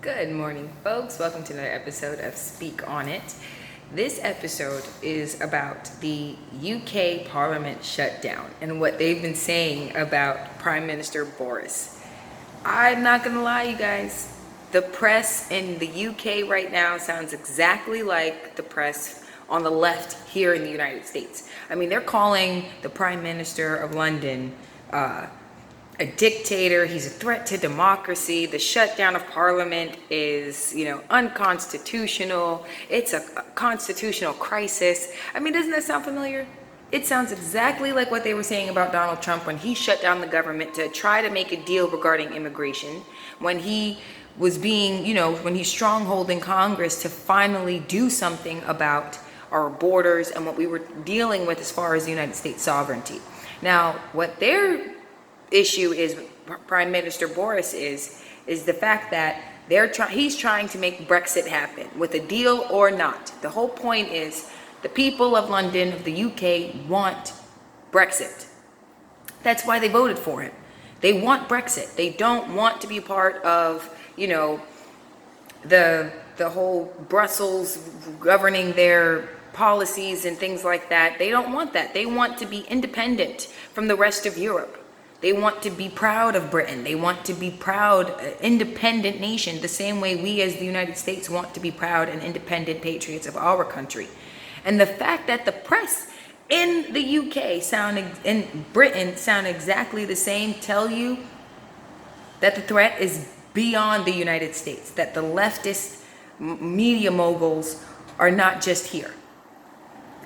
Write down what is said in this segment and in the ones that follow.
Good morning, folks. Welcome to another episode of Speak On It. This episode is about the UK Parliament shutdown and what they've been saying about Prime Minister Borris. I'm not going to lie, you guys. The press in the UK right now sounds exactly like the press on the left here in the United States. I mean, they're calling the Prime Minister of London a dictator. He's a threat to democracy. The shutdown of Parliament is, unconstitutional. It's a constitutional crisis. I mean, doesn't that sound familiar? It sounds exactly like what they were saying about Donald Trump when he shut down the government to try to make a deal regarding immigration, when he was being, when he's strongholding Congress to finally do something about our borders and what we were dealing with as far as the United States sovereignty. Now, what their issue is with Prime Minister Borris is the fact that he's trying to make Brexit happen with a deal or not. The whole point is the people of London, of the UK, want Brexit. That's why they voted for him. They want Brexit. They don't want to be part of, the whole Brussels governing their policies and things like that. They don't want that. They want to be independent from the rest of Europe. They want to be proud of Britain. They want to be proud, independent nation, the same way we as the United States want to be proud and independent patriots of our country. And the fact that the press in the UK in Britain sound exactly the same tell you that the threat is beyond the United States, that the leftist media moguls are not just here.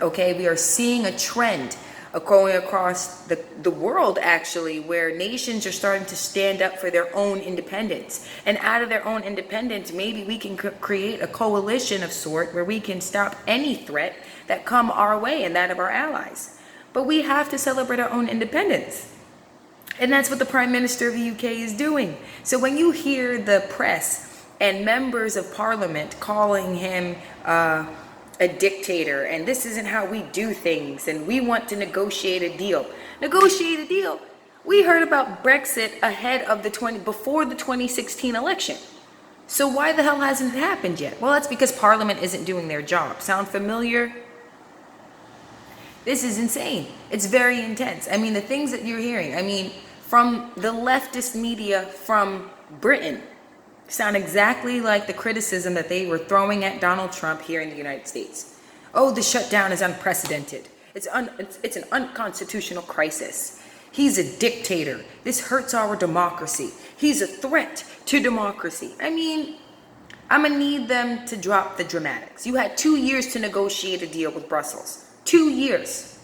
Okay, we are seeing a trend going across the world, actually, where nations are starting to stand up for their own independence. And out of their own independence, maybe we can create a coalition of sort where we can stop any threat that come our way and that of our allies. But we have to celebrate our own independence. And that's what the Prime Minister of the UK is doing. So when you hear the press and members of Parliament calling him a dictator, and this isn't how we do things, and we want to negotiate a deal. Negotiate a deal? We heard about Brexit before the 2016 election. So why the hell hasn't it happened yet? Well, that's because Parliament isn't doing their job. Sound familiar? This is insane. It's very intense. I mean, the things that you're hearing, from the leftist media from Britain, sound exactly like the criticism that they were throwing at Donald Trump here in the United States. Oh, the shutdown is unprecedented. It's an unconstitutional crisis. He's a dictator. This hurts our democracy. He's a threat to democracy. I'm going to need them to drop the dramatics. You had 2 years to negotiate a deal with Brussels. 2 years.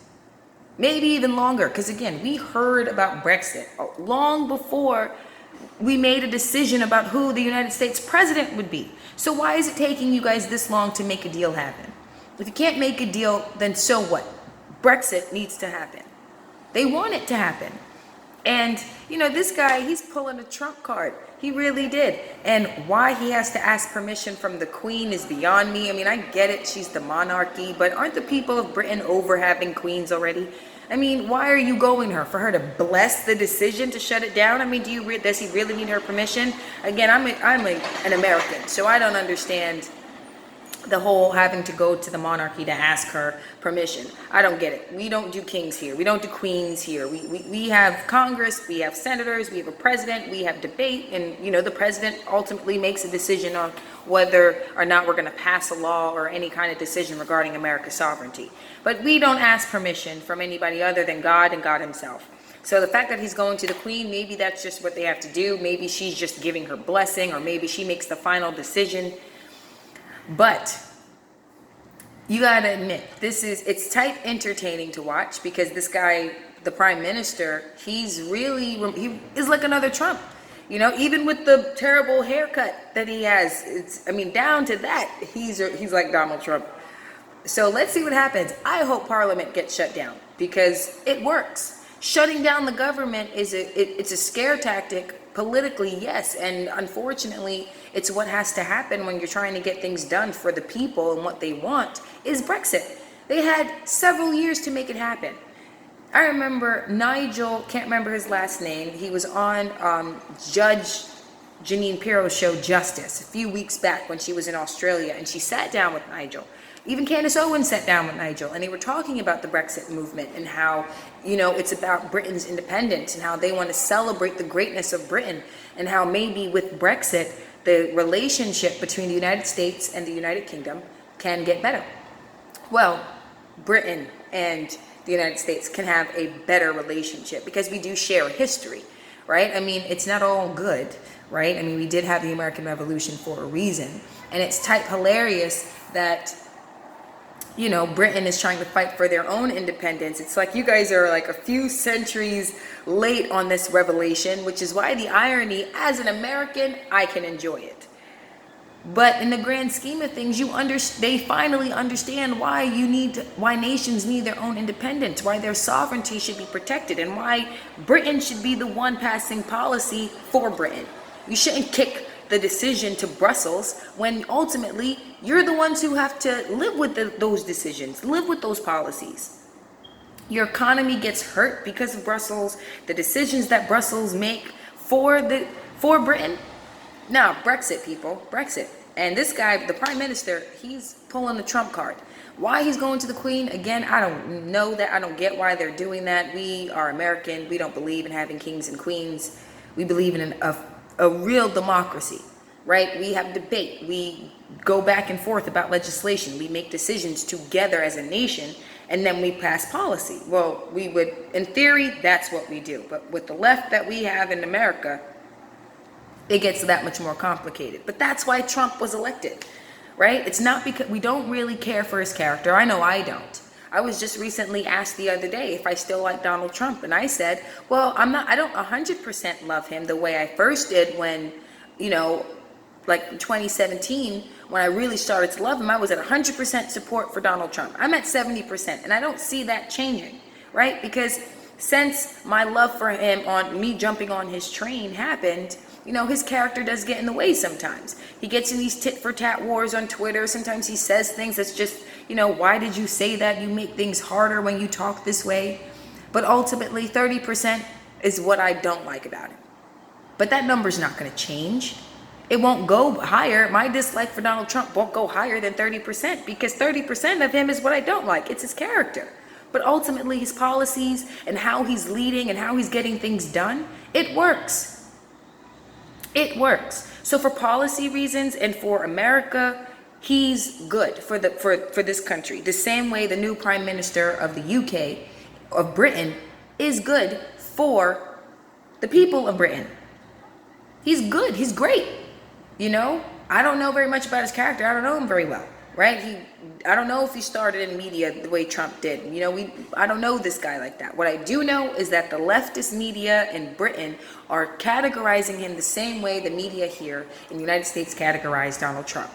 Maybe even longer, because again, we heard about Brexit long before we made a decision about who the United States president would be. So why is it taking you guys this long to make a deal happen? If you can't make a deal, then so what? Brexit needs to happen. They want it to happen. And, this guy, he's pulling a Trump card. He really did. And why he has to ask permission from the Queen is beyond me. I get it. She's the monarchy. But aren't the people of Britain over having queens already? Why are you going her? For her to bless the decision to shut it down? Does he really need her permission? Again, I'm an American, so I don't understand the whole having to go to the monarchy to ask her permission. I don't get it. We don't do kings here. We don't do queens here. We have Congress, we have senators, we have a president, we have debate, and the president ultimately makes a decision on whether or not we're going to pass a law or any kind of decision regarding America's sovereignty. But we don't ask permission from anybody other than God and God himself. So the fact that he's going to the Queen, maybe that's just what they have to do. Maybe she's just giving her blessing, or maybe she makes the final decision. But you gotta admit, it's type entertaining to watch, because this guy, the Prime Minister, he is like another Trump. Even with the terrible haircut that he has, down to that, he's like Donald Trump. So let's see what happens. I hope Parliament gets shut down, because it works. Shutting down the government it's a scare tactic. Politically, yes, and unfortunately, it's what has to happen when you're trying to get things done for the people, and what they want is Brexit. They had several years to make it happen. I remember Nigel, can't remember his last name, he was on Judge Janine Pirro show justice a few weeks back when she was in Australia, and she sat down with Nigel. Even Candace Owens sat down with Nigel, and they were talking about the Brexit movement and how, it's about Britain's independence and how they want to celebrate the greatness of Britain, and how maybe with Brexit, the relationship between the United States and the United Kingdom can get better. Well, Britain and the United States can have a better relationship because we do share history, right? I mean, it's not all good, right? I mean, we did have the American Revolution for a reason, and it's type hilarious that Britain is trying to fight for their own independence. It's like you guys are like a few centuries late on this revelation, which is why the irony, as an American, I can enjoy it. But in the grand scheme of things, they finally understand why nations need their own independence, why their sovereignty should be protected, and why Britain should be the one passing policy for Britain. You shouldn't kick the decision to Brussels when ultimately you're the ones who have to live with those decisions, live with those policies. Your economy gets hurt because of Brussels, the decisions that Brussels make for Britain. Now, Brexit, people, Brexit. And this guy, the Prime Minister, he's pulling the Trump card. Why he's going to the Queen, again, I don't know that. I don't get why they're doing that. We are American. We don't believe in having kings and queens. We believe in a real democracy, right? We have debate. We go back and forth about legislation. We make decisions together as a nation, and then we pass policy. Well, we would, in theory, that's what we do. But with the left that we have in America, it gets that much more complicated. But that's why Trump was elected, right? It's not because we don't really care for his character. I know I don't. I was just recently asked the other day if I still like Donald Trump, and I said, well, I don't 100% love him the way I first did when, like in 2017, when I really started to love him. I was at 100% support for Donald Trump. I'm at 70%, and I don't see that changing, right? Because since my love for him, on me jumping on his train, happened, his character does get in the way sometimes. He gets in these tit for tat wars on Twitter. Sometimes he says things that's just, why did you say that? You make things harder when you talk this way. But ultimately, 30% is what I don't like about him. But that number's not going to change. It won't go higher. My dislike for Donald Trump won't go higher than 30% because 30% of him is what I don't like. It's his character. But ultimately, his policies and how he's leading and how he's getting things done, it works. It works. So for policy reasons and for America, he's good for this country. The same way the new Prime Minister of the UK, of Britain, is good for the people of Britain. He's good. He's great. I don't know very much about his character. I don't know him very well, right? I don't know if he started in media the way Trump did. I don't know this guy like that. What I do know is that the leftist media in Britain are categorizing him the same way the media here in the United States categorized Donald Trump.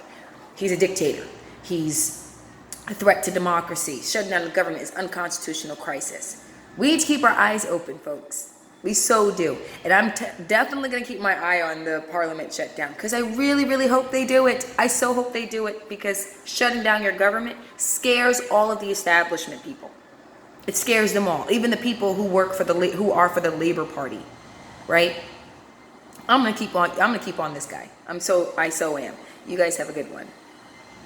He's a dictator. He's a threat to democracy. Shutting down the government is unconstitutional crisis. We need to keep our eyes open, folks. We so do. And I'm definitely going to keep my eye on the Parliament shutdown because I really, really hope they do it. I so hope they do it because shutting down your government scares all of the establishment people. It scares them all, even the people who are for the Labor Party, right? I'm going to keep on this guy. I so am. You guys have a good one.